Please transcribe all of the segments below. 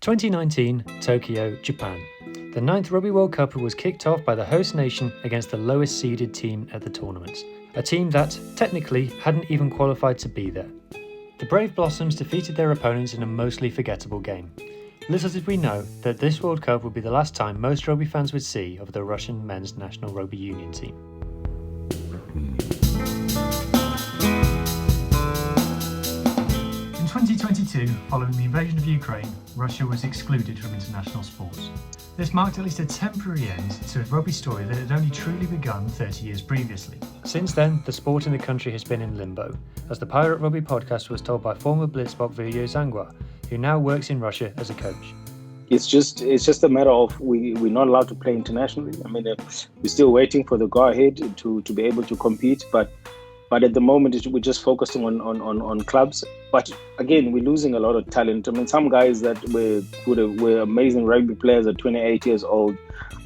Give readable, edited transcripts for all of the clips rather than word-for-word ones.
2019, Tokyo, Japan. The 9th Rugby World Cup was kicked off by the host nation against the lowest seeded team at the tournament, a team that, technically, hadn't even qualified to be there. The Brave Blossoms defeated their opponents in a mostly forgettable game. Little did we know that this World Cup would be the last time most rugby fans would see of the Russian men's national rugby union team. In 2022, following the invasion of Ukraine, Russia was excluded from international sports. This marked at least a temporary end to a rugby story that had only truly begun 30 years previously. Since then, the sport in the country has been in limbo, as the Pirate Rugby podcast was told by former Blitzbok Viljo Zangwa, who now works in Russia as a coach. It's just a matter of we're not allowed to play internationally. I mean, we're still waiting for the go-ahead to be able to compete, but at the moment we're just focusing on clubs. But again, we're losing a lot of talent. I mean, some guys that were amazing rugby players at 28 years old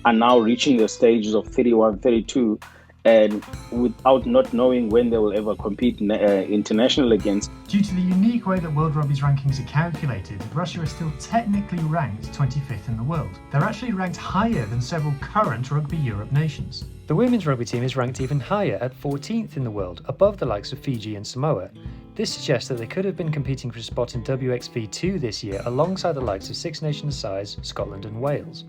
are now reaching the stages of 31, 32, and without not knowing when they will ever compete international against. Due to the unique way that World Rugby's rankings are calculated, Russia is still technically ranked 25th in the world. They're actually ranked higher than several current Rugby Europe nations. The women's rugby team is ranked even higher at 14th in the world, above the likes of Fiji and Samoa. This suggests that they could have been competing for a spot in WXV2 this year alongside the likes of Six Nations sides, Scotland and Wales.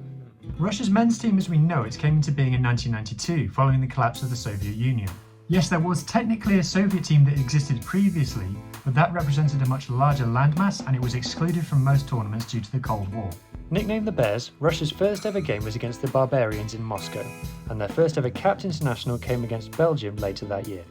Russia's men's team as we know it came into being in 1992, following the collapse of the Soviet Union. Yes, there was technically a Soviet team that existed previously, but that represented a much larger landmass and it was excluded from most tournaments due to the Cold War. Nicknamed the Bears, Russia's first ever game was against the Barbarians in Moscow, and their first ever capped international came against Belgium later that year.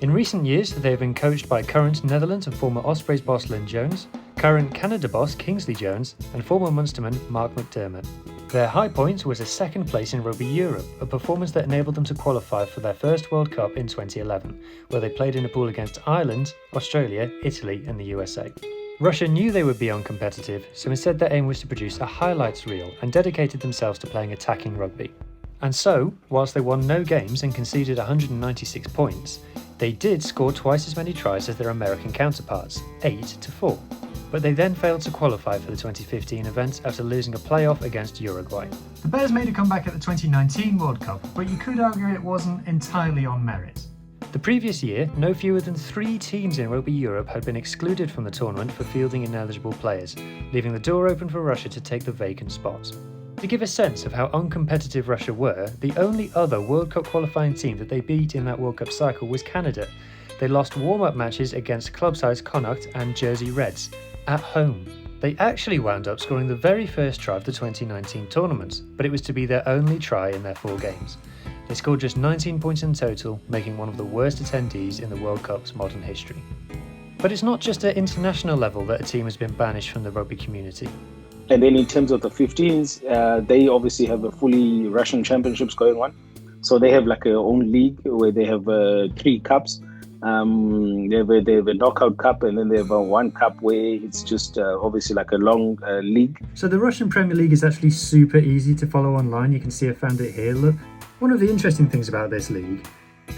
In recent years, they have been coached by current Netherlands and former Ospreys boss Lynn Jones, current Canada boss Kingsley Jones, and former Munsterman Mark McDermott. Their high point was a second place in Rugby Europe, a performance that enabled them to qualify for their first World Cup in 2011, where they played in a pool against Ireland, Australia, Italy and the USA. Russia knew they would be uncompetitive, so instead their aim was to produce a highlights reel and dedicated themselves to playing attacking rugby. And so, whilst they won no games and conceded 196 points, they did score twice as many tries as their American counterparts, 8-4. But they then failed to qualify for the 2015 event after losing a playoff against Uruguay. The Bears made a comeback at the 2019 World Cup, but you could argue it wasn't entirely on merit. The previous year, no fewer than 3 teams in Rugby Europe had been excluded from the tournament for fielding ineligible players, leaving the door open for Russia to take the vacant spot. To give a sense of how uncompetitive Russia were, the only other World Cup qualifying team that they beat in that World Cup cycle was Canada. They lost warm-up matches against club sides Connacht and Jersey Reds, at home. They actually wound up scoring the very first try of the 2019 tournament, but it was to be their only try in their 4 games. They scored just 19 points in total, making one of the worst attendees in the World Cup's modern history. But it's not just at international level that a team has been banished from the rugby community. And then in terms of the 15s, they obviously have a fully Russian championships going on. So they have like their own league where they have 3 cups. They have a knockout cup, and then they have one cup where it's just obviously like a long league. So the Russian Premier League is actually super easy to follow online. You can see I found it here, look. One of the interesting things about this league,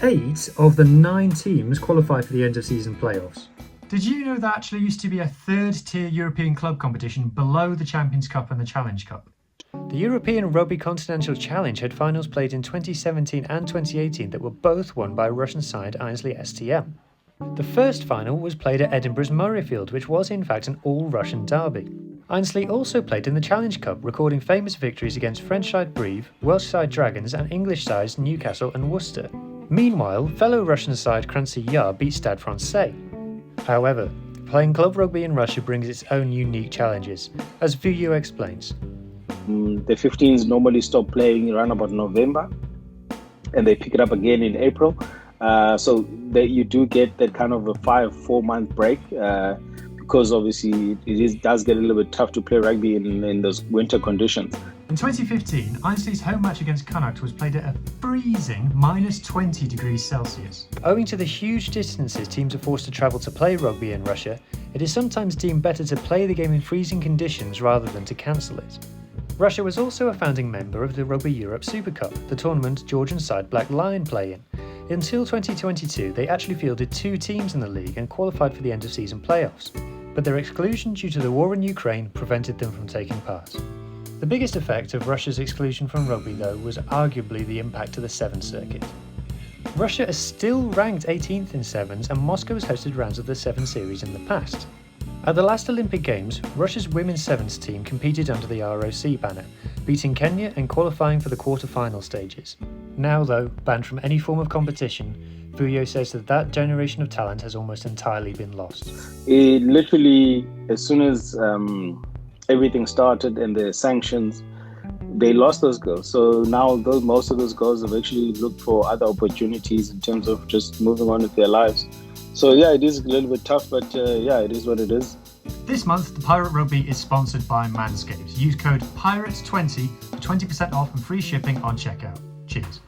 8 of the 9 teams qualify for the end of season playoffs. Did you know that actually used to be a 3rd tier European club competition below the Champions Cup and the Challenge Cup? The European Rugby Continental Challenge had finals played in 2017 and 2018 that were both won by Russian side Ainsley STM. The first final was played at Edinburgh's Murrayfield, which was in fact an all-Russian derby. Ainsley also played in the Challenge Cup, recording famous victories against French side Brive, Welsh side Dragons and English sides Newcastle and Worcester. Meanwhile, fellow Russian side Crancy Yar beat Stade Francais. However, playing club rugby in Russia brings its own unique challenges, as Viljo explains. The 15s normally stop playing around about November, and they pick it up again in April. So that you do get that kind of a 4 month break, because obviously does get a little bit tough to play rugby in those winter conditions. In 2015, Ainsley's home match against Connacht was played at a freezing -20 degrees Celsius. Owing to the huge distances teams are forced to travel to play rugby in Russia, it is sometimes deemed better to play the game in freezing conditions rather than to cancel it. Russia was also a founding member of the Rugby Europe Super Cup, the tournament Georgian side Black Lion play in. Until 2022, they actually fielded 2 teams in the league and qualified for the end of season playoffs. but their exclusion due to the war in Ukraine prevented them from taking part. The biggest effect of Russia's exclusion from rugby, though, was arguably the impact to the Sevens circuit. Russia is still ranked 18th in Sevens, and Moscow has hosted rounds of the Seven Series in the past. At the last Olympic Games, Russia's women's Sevens team competed under the ROC banner, beating Kenya and qualifying for the quarter-final stages. Now, though, banned from any form of competition, Vuyo says that generation of talent has almost entirely been lost. It literally, as soon as everything started and the sanctions, they lost those girls. So now most of those girls have actually looked for other opportunities in terms of just moving on with their lives. So yeah, it is a little bit tough, but yeah, it is what it is. This month, the Pirate Rugby is sponsored by Manscaped. Use code PIRATES20 for 20% off and free shipping on checkout. Cheers.